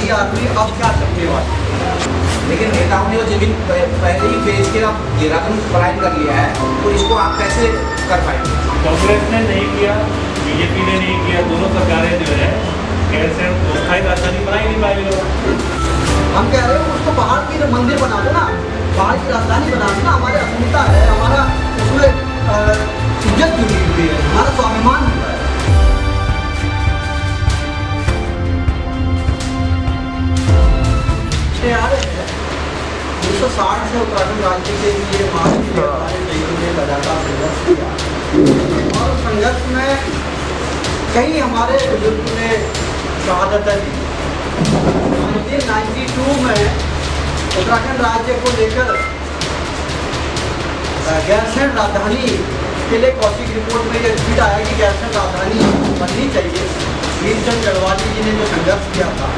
हमारी आर्मी अब क्या करने वाली है। लेकिन नेताओं ने वो जमीन पहले ही बेच के अब देहरादून पलायन कर लिया है, तो इसको आप कैसे कर पाएंगे? कांग्रेस ने नहीं किया, बीजेपी ने नहीं किया, दोनों सरकारें जो है कैसे स्थायी राजधानी बना ही नहीं पाएगी लोग। हम कह रहे हैं उसको पहाड़ की मंदिर बना दो ना, पहाड़ की राजधानी बना दो ना। हमारे अस्मिता है, हमारा उसमें इज्जत जुड़ी हुई है, हमारा स्वाभिमान हुआ है। आ रहे हैं 1960 से उत्तराखंड राज्य के लिए हमारे शहीदों ने लगातार संघर्ष किया और संघर्ष में कई हमारे बुजुर्ग ने शहादत दी। 1992 में उत्तराखंड राज्य को लेकर गैरसैंण राजधानी के लिए कौशिक रिपोर्ट में यह ट्वीट आया कि गैरसैंण राजधानी बननी चाहिए। वीरचंद गढ़वाली जी ने जो संघर्ष किया था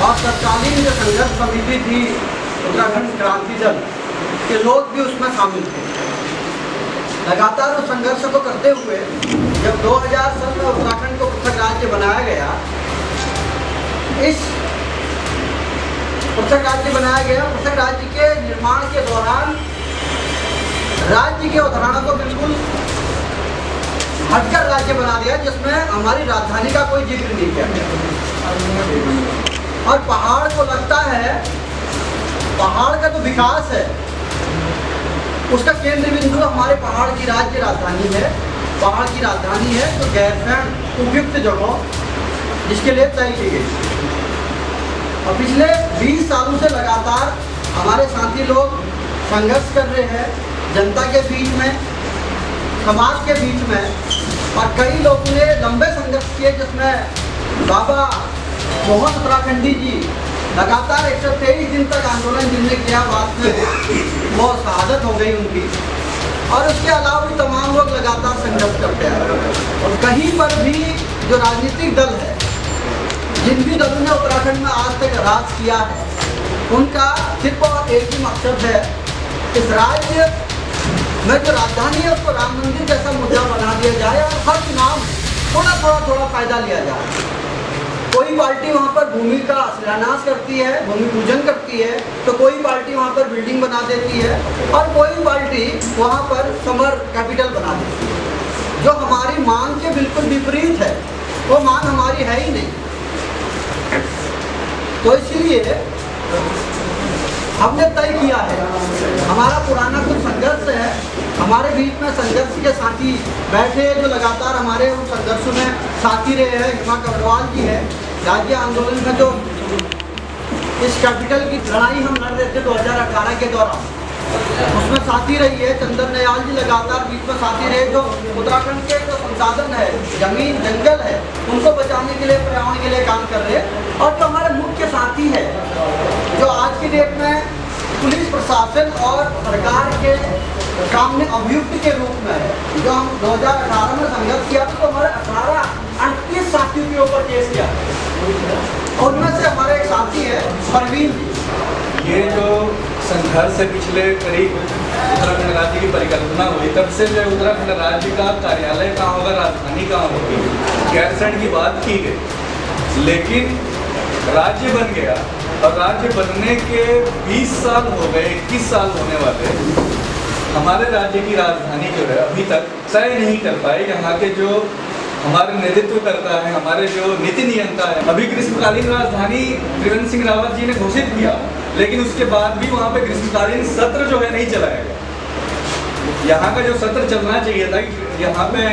और तत्कालीन जो संघर्ष समिति थी उत्तराखंड क्रांति दल के लोग भी उसमें शामिल थे। लगातार उस संघर्ष को करते हुए जब 2007 में उत्तराखंड को पृथक राज्य बनाया गया, इस पृथक राज्य बनाया गया, पृथक राज्य के निर्माण के दौरान राज्य की अवधारणा को बिल्कुल हटकर राज्य बना दिया, जिसमें हमारी राजधानी का कोई जिक्र नहीं किया गया। और पहाड़ को लगता है पहाड़ का जो विकास है उसका केंद्र बिंदु हमारे पहाड़ की राज्य राजधानी है। पहाड़ की राजधानी है तो गैरसैंण उपयुक्त जगह जिसके लिए तय की गई। और पिछले 20 सालों से लगातार हमारे साथी लोग संघर्ष कर रहे हैं, जनता के बीच में, समाज के बीच में। और कई लोगों ने लंबे संघर्ष किए, जिसमें बाबा मोहन उत्तराखंडी जी लगातार 123 दिन तक आंदोलन जिनने किया, बाद में वो शहादत हो गई उनकी। और उसके अलावा भी तमाम लोग लगातार संघर्ष करते हैं। और कहीं पर भी जो राजनीतिक दल है, जिन भी दलों ने उत्तराखंड में आज तक राज किया है, उनका सिर्फ और एक ही मकसद है, इस राज्य में जो राजधानी है उसको राम मंदिर जैसा मुद्दा बना दिया जाए और हर चुनाव में थोड़ा फायदा लिया जाए। कोई पार्टी वहाँ पर भूमि का शिलान्यास करती है, भूमि पूजन करती है, तो कोई पार्टी वहाँ पर बिल्डिंग बना देती है और कोई पार्टी वहाँ पर समर कैपिटल बना देती है, जो हमारी मांग के बिल्कुल विपरीत है। वो मांग हमारी है ही नहीं। तो इसलिए हमने तय किया है, हमारा पुराना कुछ संघर्ष है, हमारे बीच में संघर्ष के साथी बैठे जो लगातार हमारे उन संघर्षों में साथी रहे हैं। हिमा कबरवाल जी है, राज्य आंदोलन में जो इस कैपिटल की लड़ाई हम लड़ रहे थे 2018 के दौरान, उसमें साथी रही है। चंदन नयाल जी लगातार बीच में साथी रहे, जो उत्तराखंड के जो संसाधन है, जमीन जंगल है, उनको बचाने के लिए, पर्यावरण के लिए काम कर रहे हैं। और जो हमारे मुख्य साथी है, जो आज की डेट में पुलिस प्रशासन और सरकार के सामने अभियुक्त के रूप में है, जो हम 2018 में संघर्ष किया था, तो हमारे 38 साथियों के ऊपर केस किया, और उनमें से हमारे एक साथी है परवीन जी। ये जो संघर्ष है पिछले करीब उत्तराखंड राज्य की परिकल्पना हुई, तब से जो उत्तराखंड राज्य का कार्यालय कहाँ होगा, राजधानी कहाँ होगी, गैरसैंण की बात की गई। लेकिन राज्य बन गया और राज्य बनने के 20 साल हो गए, 21 साल होने वाले, हमारे राज्य की राजधानी जो है अभी तक तय नहीं कर पाए। यहाँ के जो हमारे नेतृत्व करता है, हमारे जो नीति नियंता है, अभी ग्रीष्मकालीन राजधानी त्रिवेंद्र सिंह रावत जी ने घोषित किया, लेकिन उसके बाद भी वहाँ पे ग्रीष्मकालीन सत्र जो है नहीं चलाया गया। यहाँ का जो सत्र चलना चाहिए था, यहाँ पे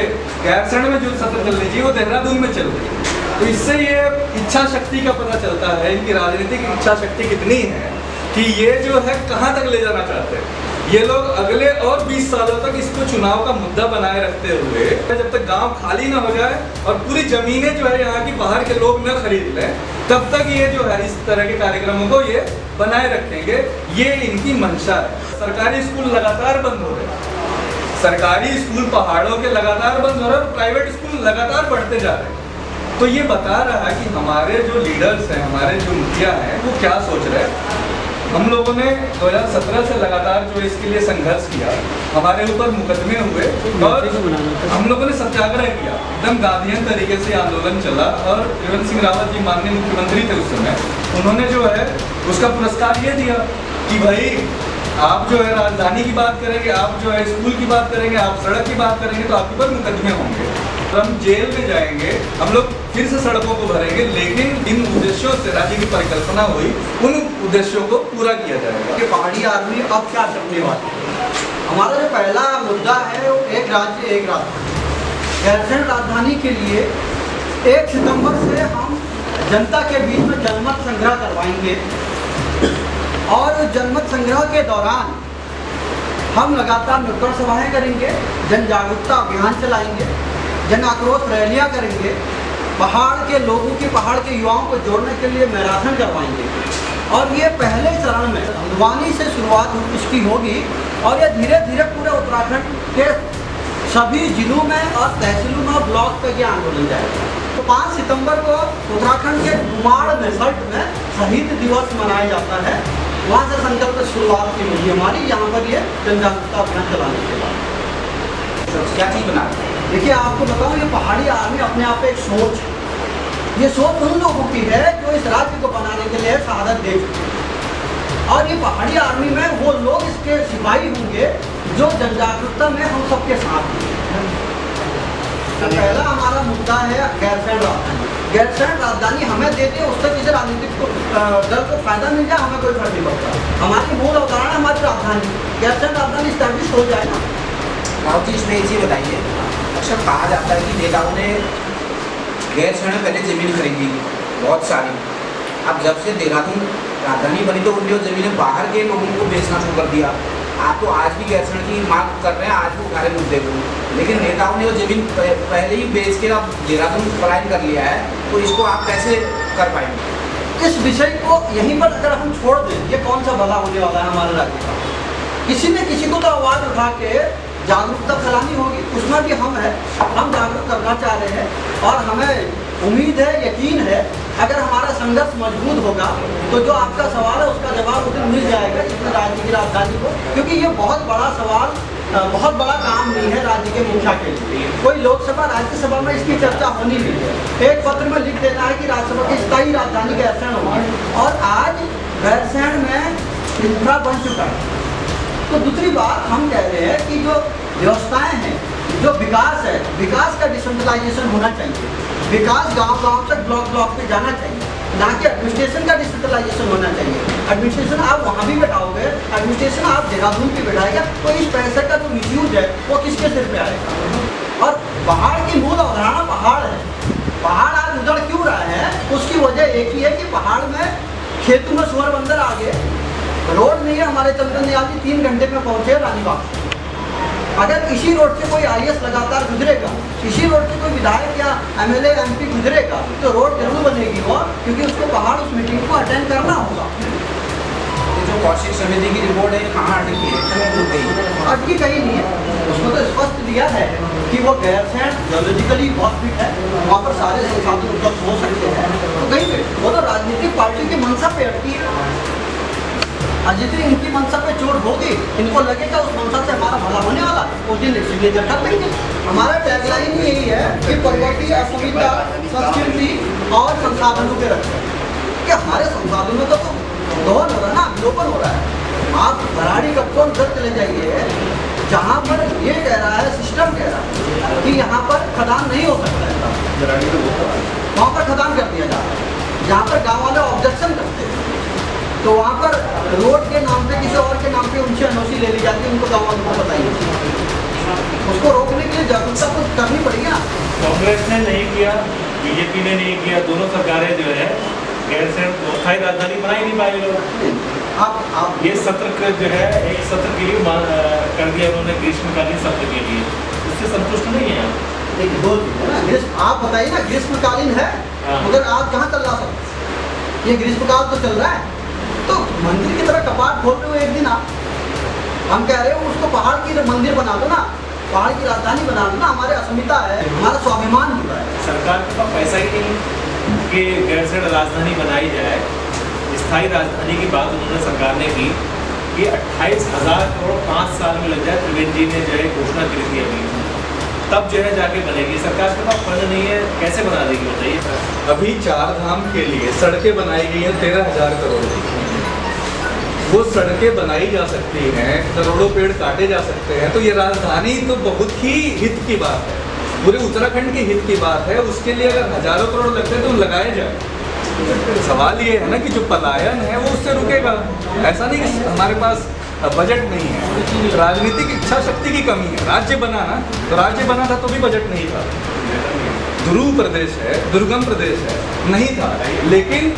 गैरसैंण में जो सत्र चलनी चाहिए वो देहरादून में चल रही है। तो इससे ये इच्छा शक्ति का पता चलता है, इनकी राजनीतिक इच्छा शक्ति कितनी है कि ये जो है कहाँ तक ले जाना चाहते हैं। ये लोग अगले और 20 सालों तक इसको चुनाव का मुद्दा बनाए रखते हुए, जब तक गांव खाली ना हो जाए और पूरी जमीनें जो है यहाँ की बाहर के लोग न खरीद लें, तब तक ये जो है इस तरह के कार्यक्रमों को ये बनाए रखेंगे। ये इनकी मंशा है। सरकारी स्कूल लगातार बंद हो रहे हैं, सरकारी स्कूल पहाड़ों के लगातार बंद हो रहे हैं और प्राइवेट स्कूल लगातार बढ़ते जा रहे हैं। तो ये बता रहा है कि हमारे जो लीडर्स हैं, हमारे जो मुखिया हैं, वो क्या सोच रहे हैं। हम लोगों ने 2017 से लगातार जो इसके लिए संघर्ष किया, हमारे ऊपर मुकदमे हुए और हम लोगों ने सत्याग्रह किया, एकदम गांधीयन तरीके से आंदोलन चला। और त्रिवेंद्र सिंह रावत जी माननीय मुख्यमंत्री थे उस समय, उन्होंने जो है उसका पुरस्कार ये दिया कि भाई आप जो है राजधानी की बात करेंगे, आप जो है स्कूल की बात करेंगे, आप सड़क की बात करेंगे तो आपके ऊपर मुकदमे होंगे और हम जेल में जाएंगे, हम लोग फिर से सड़कों को भरेंगे। लेकिन इन उद्देश्यों से राज्य की परिकल्पना हुई, उन उद्देश्यों को पूरा किया जाएगा। कि पहाड़ी आर्मी अब क्या करने वाली है। हमारा जो पहला मुद्दा है वो एक राज्य एक राजधानी। गैरसैंण राजधानी के लिए 1 सितंबर से हम जनता के बीच में जनमत संग्रह करवाएंगे और जनमत संग्रह के दौरान हम लगातार नुक्कड़ सभाएं करेंगे, जन जागरूकता अभियान चलाएंगे, जन आक्रोश रैलियां करेंगे, पहाड़ के लोगों की, पहाड़ के युवाओं को जोड़ने के लिए मैराथन करवाएंगे। और ये पहले चरण में हल्द्वानी से शुरुआत इसकी होगी और ये धीरे धीरे पूरे उत्तराखंड के सभी जिलों में और तहसीलों में, ब्लॉक तक ये आंदोलन जाएगा। तो 5 सितंबर को उत्तराखंड के कुमाड़ में सल्ट में शहीद दिवस मनाया जाता है। वहाँ से संकल्प शुरुआत की हुई हमारी, यहाँ पर ये जन जागरूकता अभियान चलाने के बाद। क्या चीज़ बना? देखिए आपको बताऊँ, ये पहाड़ी आर्मी अपने आप एक सोच है। ये सोच उन लोगों की है जो इस राज्य को बनाने के लिए शहादत दे चुके हैं। और ये पहाड़ी आर्मी में वो लोग इसके सिपाही होंगे जो जन जागरूकता में हम सबके साथ हैं। तो पहला हमारा मुद्दा है गैरसैंण राजधानी। गैरसैंण राजधानी हमें देते हैं, उस तक किसी राजनीतिक दल को फायदा मिल जाए, हमें कोई फर्क नहीं पड़ता। हमारी मूल अवधारणा हमारी राजधानी, गैरसैंण राजधानी स्टैब्लिश हो जाए ना। राव जी, इसमें ये बताइए, अक्सर कहा जाता है कि नेताओं ने गैरसैंण में पहले ज़मीन खरीदी बहुत सारी, अब जब से देहरादून राजधानी बनी तो उन्होंने ज़मीनें बाहर के लोगों को बेचना शुरू कर दिया। आप तो आज भी गैरसैंण की मांग कर रहे हैं, आज भी उठा रहे मुद्दे को, लेकिन नेताओं ने वो ज़मीन पहले ही बेच के अब देहरादून पलायन कर लिया है, तो इसको आप कैसे कर पाएंगे? इस विषय को यहीं पर अगर हम छोड़ दें, ये कौन सा भला होने वाला है हमारे राज्य का। किसी न किसी को तो आवाज़ उठा के जागरूकता फैलानी होगी, उसमें भी हम हैं, हम जागरूक करना चाह रहे हैं। और हमें उम्मीद है, यकीन है, अगर हमारा संघर्ष मजबूत होगा तो जो आपका सवाल है उसका जवाब उसे मिल जाएगा इसमें राज्य की राजधानी को। क्योंकि ये बहुत बड़ा सवाल, बहुत बड़ा काम नहीं है राज्य के मुखिया के लिए। कोई लोकसभा राज्यसभा में इसकी चर्चा होनी नहीं है, एक पत्र में लिख देना है कि राज्यसभा की स्थायी राजधानी गैरसैंण होगी, और आज गैरसैंण में इंफ्रा बन चुका है। तो दूसरी बात हम कह रहे हैं कि जो व्यवस्थाएं हैं, जो विकास है, विकास का डिसेंट्रलाइजेशन होना चाहिए। विकास गांव-गांव तक, ब्लॉक-ब्लॉक पे जाना चाहिए, ना कि एडमिनिस्ट्रेशन का डिसेंट्रलाइजेशन होना चाहिए। एडमिनिस्ट्रेशन आप वहाँ भी बैठाओगे, एडमिनिस्ट्रेशन आप देहरादून भी बैठाएगा, तो इस पैसे का जो मिसयूज है वो किसके सिर पे आएगा? और पहाड़ की मूल अवधारणा पहाड़ है। पहाड़ आज उजड़ क्यों रहा है? उसकी वजह एक ही है कि पहाड़ में खेतों में सुअर बंदर आ गए, रोड नहीं है। हमारे चंद्रन दयाल जी 3 घंटे में पहुँचे रानीबाग। अगर इसी रोड से कोई IAS लगातार गुजरेगा, इसी रोड से कोई विधायक या MLA MP गुजरेगा, तो रोड जरूर बनेगी वो, क्योंकि उसको पहाड़ उस मीटिंग को अटेंड करना होगा। तो जो कौशिक समिति की रिपोर्ट है कहाँ अटकी है? अटकी कहीं नहीं है, उसमें तो स्पष्ट दिया है कि वो गैरसैंण जियोलॉजिकली बहुत फिट है, वहाँ पर सारे संसाधन उपलब्ध हो सकते हैं। तो कहीं पे वो तो राजनीतिक पार्टी की मंशा पे अटकी है। जितनी इनकी मंशा पे चोट होगी, इनको लगेगा उस मंशा से हमारा भला होने वाला, उस दिन सिग्नेचर कर देंगे। हमारा टैगलाइन यही है कि पर्वतीय अस्मिता, संस्कृति और संसाधनों के रक्षा। कि हमारे संसाधनों का तो दोहन हो रहा है ना, विलोपन हो रहा है। आप भराड़ी कप्तान उधर चले जाइए, जहाँ पर ये कह रहा है, सिस्टम कह रहा है कि यहाँ पर खदान नहीं हो सकता है, वहाँ पर खदान कर दिया जा रहा है। जहाँ पर गाँव वाले ऑब्जेक्शन करते हैं, तो वहाँ पर रोड के नाम पे, किसी और के नाम पे उनसे NOC ले ली जाती है, उनको गाँव वालों को बताइए। उसको रोकने के लिए जागरूकता तो करनी पड़ेगी ना। कांग्रेस ने नहीं किया, बीजेपी ने नहीं किया, दोनों सरकारें जो है गैरसैंण स्थायी राजधानी बना ही नहीं पाए लोग। आप ये सत्र जो है एक सत्र के लिए कर दिया उन्होंने, ग्रीष्मकालीन सत्र के लिए, उससे संतुष्ट नहीं है आप? देखिए, दो चीज़ है ना, आप बताइए ना, ग्रीष्मकालीन है, मगर आप कहाँ चल रहा सब? ये ग्रीष्मकाल तो चल रहा है, तो मंदिर की तरह कपाट खोलते हुए एक दिन आप, हम कह रहे हो उसको पहाड़ की मंदिर बना दो ना, पहाड़ की राजधानी बना दो ना। हमारे अस्मिता है, हमारा स्वाभिमान जुड़ा है। सरकार के पास पैसा ही नहीं कि गैरसैंण राजधानी बनाई जाए, स्थायी राजधानी की बात उन्होंने सरकार ने की कि 28,000 करोड़ 5 साल में लग जाए। त्रिवेदी जी ने जो है घोषणा की थी अभी, तब जो है जाके बनेगी। सरकार के पास फंड नहीं है, कैसे बना देगी बताइए। अभी 4 धाम के लिए सड़कें बनाई गई हैं 13,000 करोड़ की। वो सड़कें बनाई जा सकती हैं, करोड़ों पेड़ काटे जा सकते हैं, तो ये राजधानी तो बहुत ही हित की बात है, पूरे उत्तराखंड के हित की बात है। उसके लिए अगर हजारों करोड़ लगते हैं तो लगाए जाए। सवाल ये है ना कि जो पलायन है वो उससे रुकेगा। ऐसा नहीं कि हमारे पास बजट नहीं है, राजनीतिक इच्छा शक्ति की कमी है। राज्य बना ना, तो राज्य बना था तो भी बजट नहीं था। ध्रुव प्रदेश है, दुर्गम प्रदेश है, नहीं था। लेकिन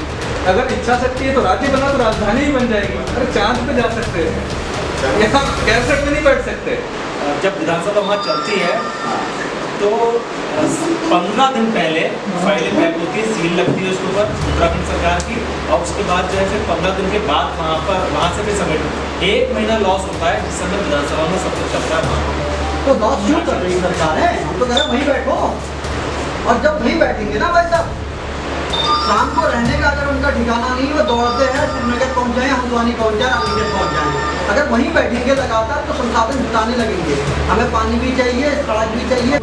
अगर इच्छा शक्ति है तो राज्य बना तो राजधानी ही बन जाएगी। अरे चांद पे जा सकते हैं, यहाँ कैबिनेट में नहीं बैठ सकते। जब विधानसभा वहाँ चलती है तो 15 दिन पहले फाइलें पैक होती है, सील लगती है उसके ऊपर उत्तराखंड सरकार की, और उसके बाद जो है फिर 15 दिन के बाद वहाँ से फिर सबमिट 1 महीना लॉस होता है, जिस समय विधानसभा में सब कुछ चलता है वहाँ। तो लॉस क्यों कर रही सरकार है? हम तो कह रहे हैं वहीं बैठो, और जब वहीं बैठेंगे ना भाई साहब, शाम को रहने का अगर उनका ठिकाना नहीं, वो दौड़ते हैं श्रीनगर पहुँच जाए, हल्द्वानी पहुँच जाए, अलीगढ़ पहुँच जाए। अगर वहीं बैठेंगे लगातार तो संसाधन जुटाने लगेंगे। हमें पानी भी चाहिए, सड़क भी चाहिए।